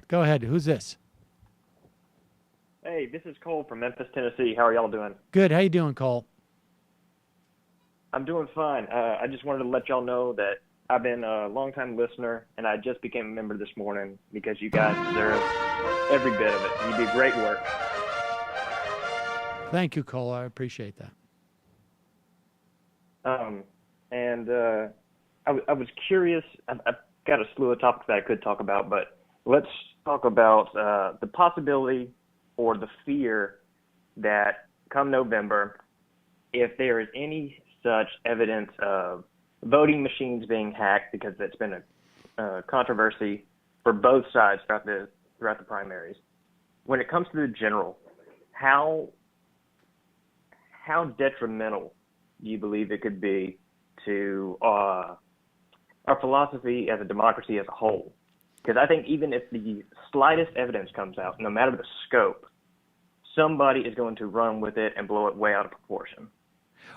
Go ahead. Who's this? Hey, this is Cole from Memphis, Tennessee. How are y'all doing? Good. How you doing, Cole? I'm doing fine. I just wanted to let y'all know that I've been a longtime listener, and I just became a member this morning because you guys deserve every bit of it. You do great work. Thank you, Cole. I appreciate that. And I was curious. I've got a slew of topics that I could talk about, but let's talk about the possibility or the fear that come November, if there is any such evidence of voting machines being hacked, because that's been a controversy for both sides throughout the primaries. When it comes to the general, how detrimental do you believe it could be to our philosophy as a democracy as a whole? Because I think even if the slightest evidence comes out, no matter the scope, somebody is going to run with it and blow it way out of proportion.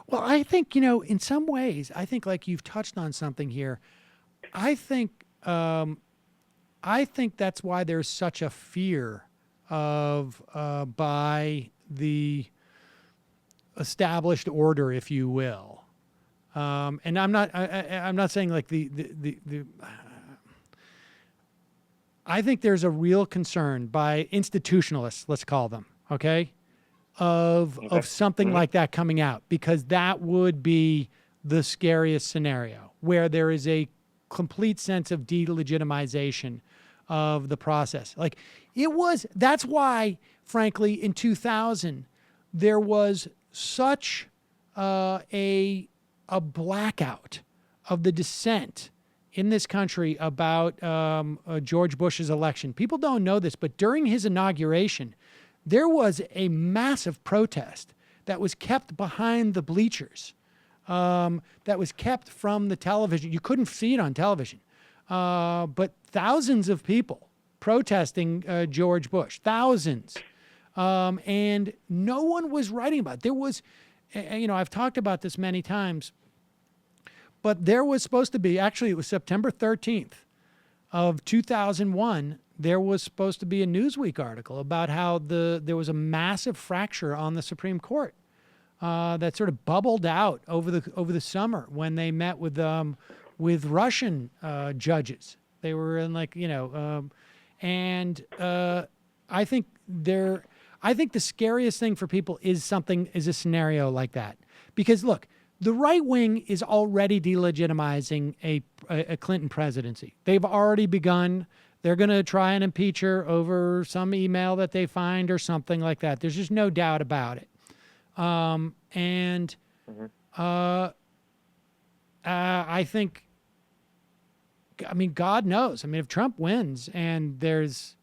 Well, I think, in some ways, I think like you've touched on something here. I think that's why there's such a fear of by the established order, if you will. And I'm not saying like the I think there's a real concern by institutionalists, let's call them, okay, of something like that coming out, because that would be the scariest scenario, where there is a complete sense of delegitimization of the process. Like that's why, frankly, in 2000, there was such a blackout of the dissent in this country about George Bush's election. People don't know this, but during his inauguration, there was a massive protest that was kept behind the bleachers, that was kept from the television. You couldn't see it on television, but thousands of people protesting George Bush, thousands. And no one was writing about it. There was, I've talked about this many times, but there was supposed to be, actually it was September 13th of 2001, there was supposed to be a Newsweek article about how there was a massive fracture on the Supreme Court that sort of bubbled out over the summer when they met with Russian judges. They were in I think the scariest thing for people is a scenario like that, because look, the right wing is already delegitimizing a Clinton presidency. They've already begun. They're going to try and impeach her over some email that they find or something like that. There's just no doubt about it. I think, God knows. If Trump wins and there's,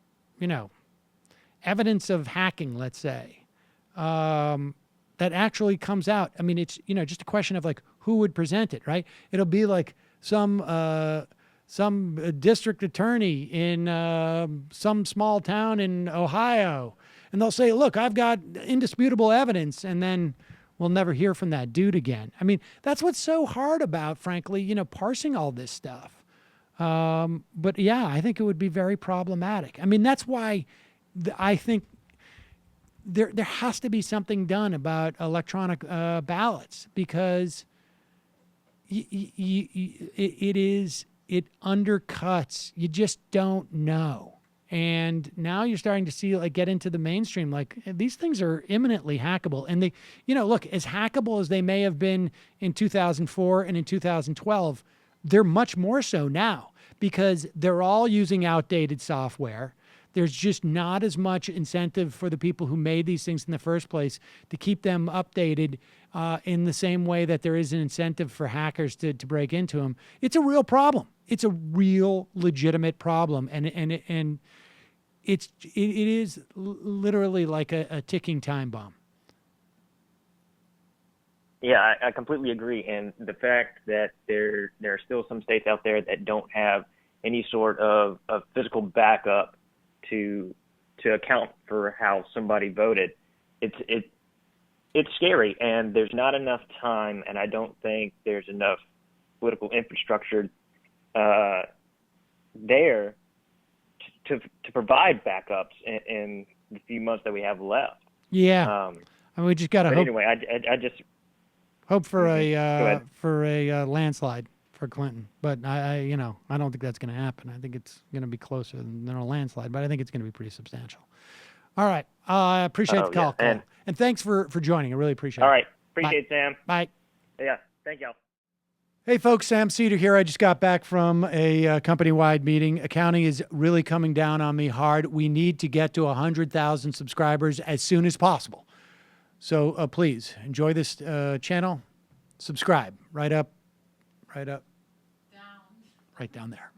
evidence of hacking, let's say, that actually comes out. It's, just a question of like, who would present it, right? It'll be like some district attorney in some small town in Ohio. And they'll say, look, I've got indisputable evidence. And then we'll never hear from that dude again. That's what's so hard about, frankly, parsing all this stuff. But yeah, I think it would be very problematic. That's why I think there has to be something done about electronic ballots, because it undercuts. You just don't know. And now you're starting to see, like, get into the mainstream, like, these things are imminently hackable. And they, look, as hackable as they may have been in 2004 and in 2012, they're much more so now, because they're all using outdated software. There's just not as much incentive for the people who made these things in the first place to keep them updated in the same way that there is an incentive for hackers to break into them. It's a real problem. It's a real legitimate problem, and it is literally like a ticking time bomb. Yeah, I completely agree. And the fact that there are still some states out there that don't have any sort of physical backup to account for how somebody voted, it's scary, and there's not enough time, and I don't think there's enough political infrastructure there to provide backups in the few months that we have left. Yeah. I mean, we just got to But hope. anyway, I just Hope for ahead. a landslide for Clinton, but I don't think that's going to happen. I think it's going to be closer than a landslide, but I think it's going to be pretty substantial. All right, I appreciate the call, yeah. and thanks for joining. I really appreciate it. All right, appreciate it, Sam. Bye. Yeah, thank y'all. Hey folks, Sam Seder here. I just got back from a company-wide meeting. Accounting is really coming down on me hard. We need to get to 100,000 subscribers as soon as possible. So please enjoy this channel. Subscribe right down there.